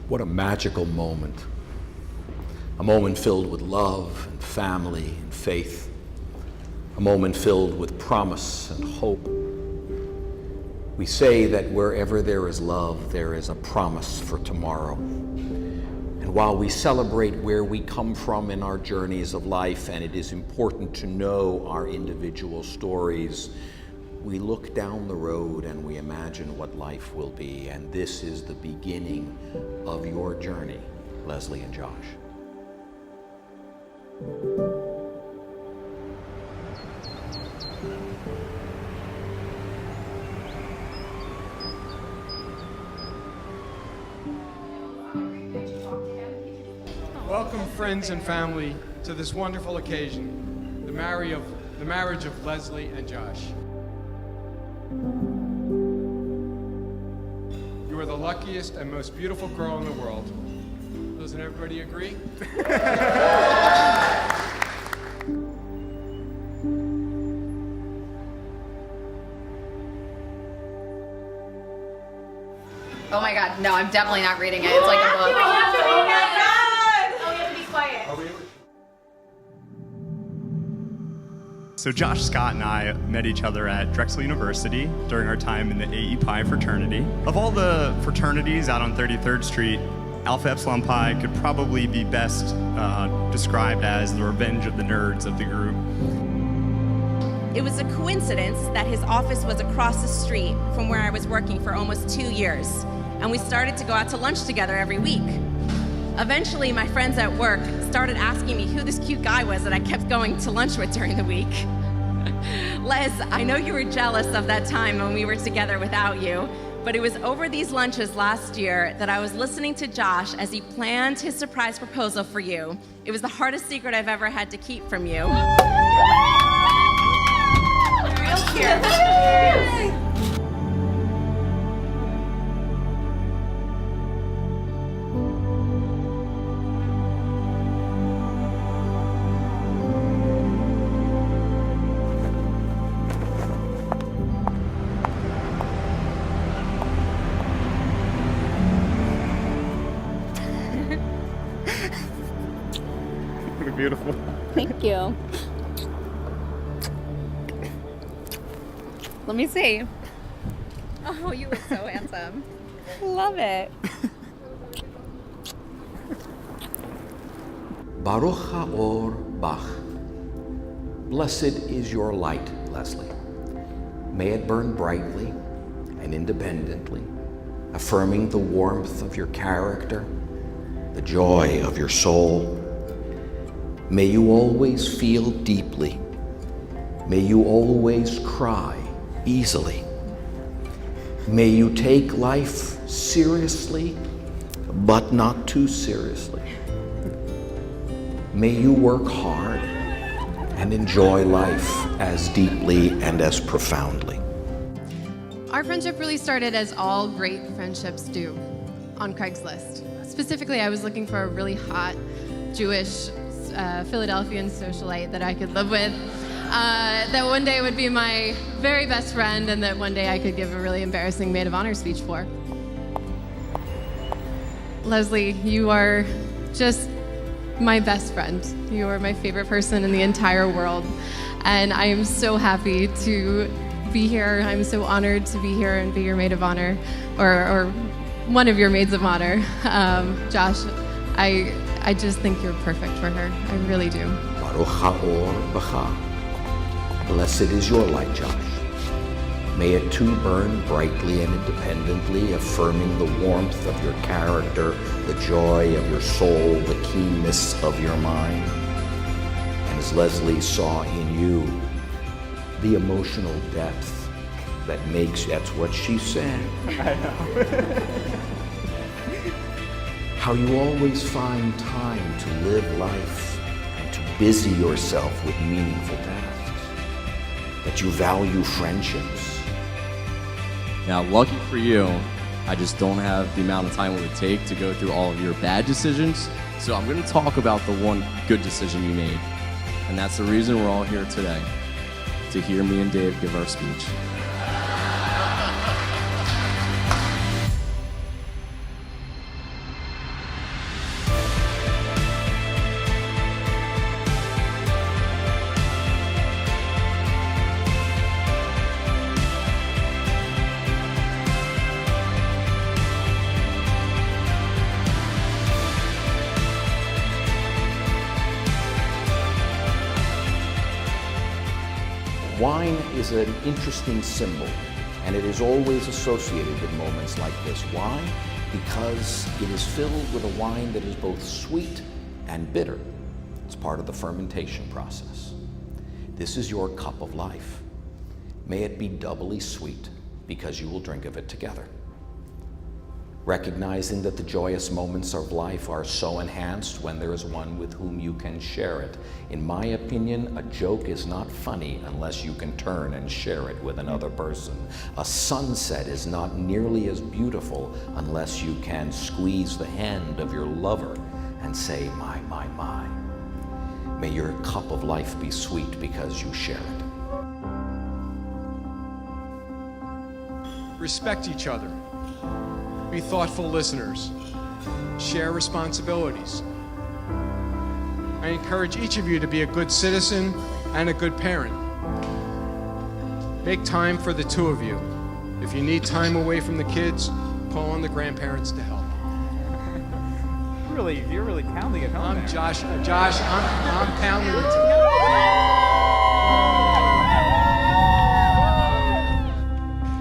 What a magical moment. A moment filled with love and family and faith. A moment filled with promise and hope. We say that wherever there is love, there is a promise for tomorrow. And while we celebrate where we come from in our journeys of life, and it is important to know our individual stories, we look down the road and we imagine what life will be. And this is the beginning of your journey, Leslie and Josh. Welcome, friends and family, to this wonderful occasion, the marriage of Leslie and Josh. You are the luckiest and most beautiful girl in the world. Doesn't everybody agree? Oh my God, no, I'm definitely not reading it. It's like a book. We have to read that. Oh, we have to be quiet. So Josh Scott and I met each other at Drexel University during our time in the AE Pi fraternity. Of all the fraternities out on 33rd Street, Alpha Epsilon Pi could probably be best described as the revenge of the nerds of the group. It was a coincidence that his office was across the street from where I was working for almost 2 years, and we started to go out to lunch together every week. Eventually, my friends at work started asking me who this cute guy was that I kept going to lunch with during the week. Les, I know you were jealous of that time when we were together without you, but it was over these lunches last year that I was listening to Josh as he planned his surprise proposal for you. It was the hardest secret I've ever had to keep from you. Real cute. Beautiful. Thank you. Let me see. Oh, you look so handsome. Love it. Baruch Haor Bach. Blessed is your light, Leslie. May it burn brightly and independently, affirming the warmth of your character, the joy of your soul. May you always feel deeply. May you always cry easily. May you take life seriously, but not too seriously. May you work hard and enjoy life as deeply and as profoundly. Our friendship really started as all great friendships do, on Craigslist. Specifically, I was looking for a really hot Jewish Philadelphian socialite that I could live with, that one day would be my very best friend, and that one day I could give a really embarrassing maid of honor speech for. Leslie, you are just my best friend. You are my favorite person in the entire world, and I am so happy to be here. I'm so honored to be here and be your maid of honor, or one of your maids of honor. Josh, I just think you're perfect for her. I really do. Baruch Haor Bach. Blessed is your light, Josh. May it too burn brightly and independently, affirming the warmth of your character, the joy of your soul, the keenness of your mind. And as Leslie saw in you, the emotional depth that makes, that's what she said. I know. How you always find time to live life and to busy yourself with meaningful tasks. That you value friendships. Now, lucky for you, I just don't have the amount of time it would take to go through all of your bad decisions. So I'm going to talk about the one good decision you made. And that's the reason we're all here today, to hear me and Dave give our speech. Wine is an interesting symbol, and it is always associated with moments like this. Why? Because it is filled with a wine that is both sweet and bitter. It's part of the fermentation process. This is your cup of life. May it be doubly sweet because you will drink of it together. Recognizing that the joyous moments of life are so enhanced when there is one with whom you can share it. In my opinion, a joke is not funny unless you can turn and share it with another person. A sunset is not nearly as beautiful unless you can squeeze the hand of your lover and say, my, my, my. May your cup of life be sweet because you share it. Respect each other. Be thoughtful listeners. Share responsibilities. I encourage each of you to be a good citizen and a good parent. Make time for the two of you. If you need time away from the kids, call on the grandparents to help. You're really pounding it home. I'm Josh, I'm pounding it.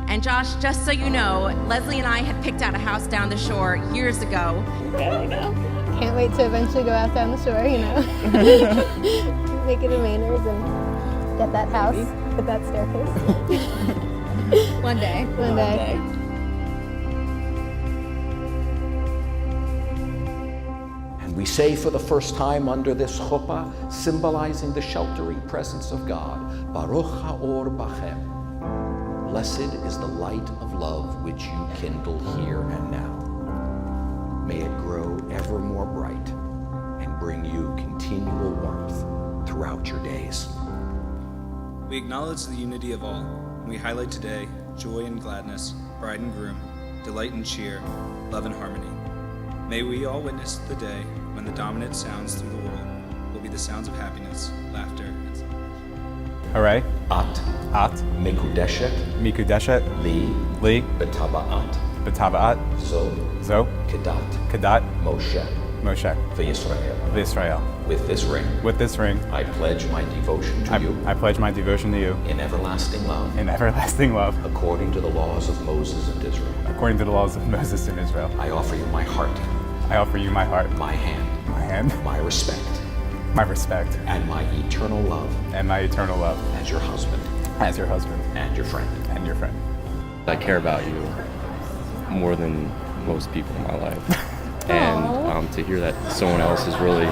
And Josh, just so you know, Leslie and I had picked out a house down the shore years ago. I know. Can't wait to eventually go out down the shore, you know. Make it a Maynard's and get that house with that staircase. One day. One day. And we say for the first time under this chuppah, symbolizing the sheltering presence of God, Baruch ha'or bachem. Blessed is the light of love which you kindle here and now. May it grow ever more bright and bring you continual warmth throughout your days. We acknowledge the unity of all, and we highlight today joy and gladness, bride and groom, delight and cheer, love and harmony. May we all witness the day when the dominant sounds through the world will be the sounds of happiness, laughter, and Hooray. At Mikudeshet Mikudeshet Li B'Taba'at B'Taba'at Zo Kedat Moshe V'Yisrael. With this ring, I pledge my devotion to you. I pledge my devotion to you In everlasting love. According to the laws of Moses and Israel. According to the laws of Moses and Israel. I offer you my heart. I offer you my heart. My hand. My respect. And my eternal love. As your husband. And your friend. I care about you more than most people in my life. And to hear that someone else is really,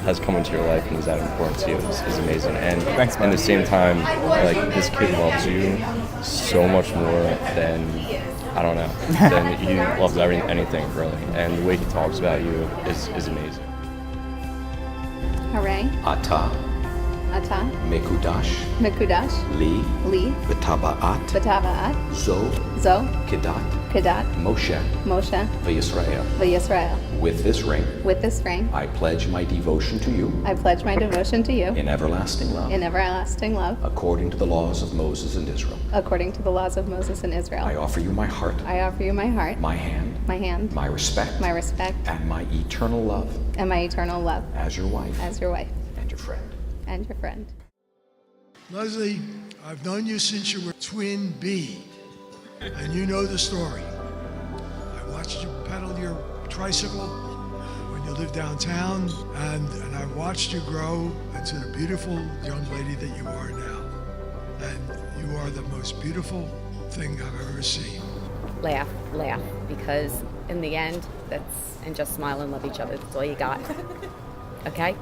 has come into your life and is that important to you is amazing. And thanks, man. at the same time, like, this kid loves you so much more than he loves anything really. And the way he talks about you is amazing. Hooray. Ata Mekudash Li B'Taba'at Zo Kedat Moshe V'Yisrael. With this ring, I pledge my devotion to you. In everlasting love. According to the laws of Moses and Israel. I offer you my heart. My hand. My respect. And my eternal love. As your wife. And your friend. Leslie, I've known you since you were twin B, and you know the story. I watched you pedal your tricycle when you lived downtown, and I watched you grow into the beautiful young lady that you are now. And you are the most beautiful thing I've ever seen. Laugh, because in the end, and just smile and love each other. That's all you got. Okay?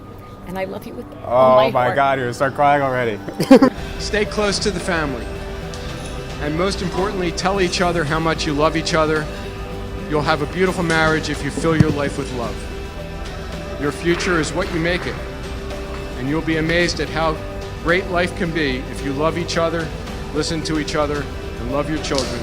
And I love you with all my heart. God, you're gonna start crying already. Stay close to the family. And most importantly, tell each other how much you love each other. You'll have a beautiful marriage if you fill your life with love. Your future is what you make it. And you'll be amazed at how great life can be if you love each other, listen to each other, and love your children.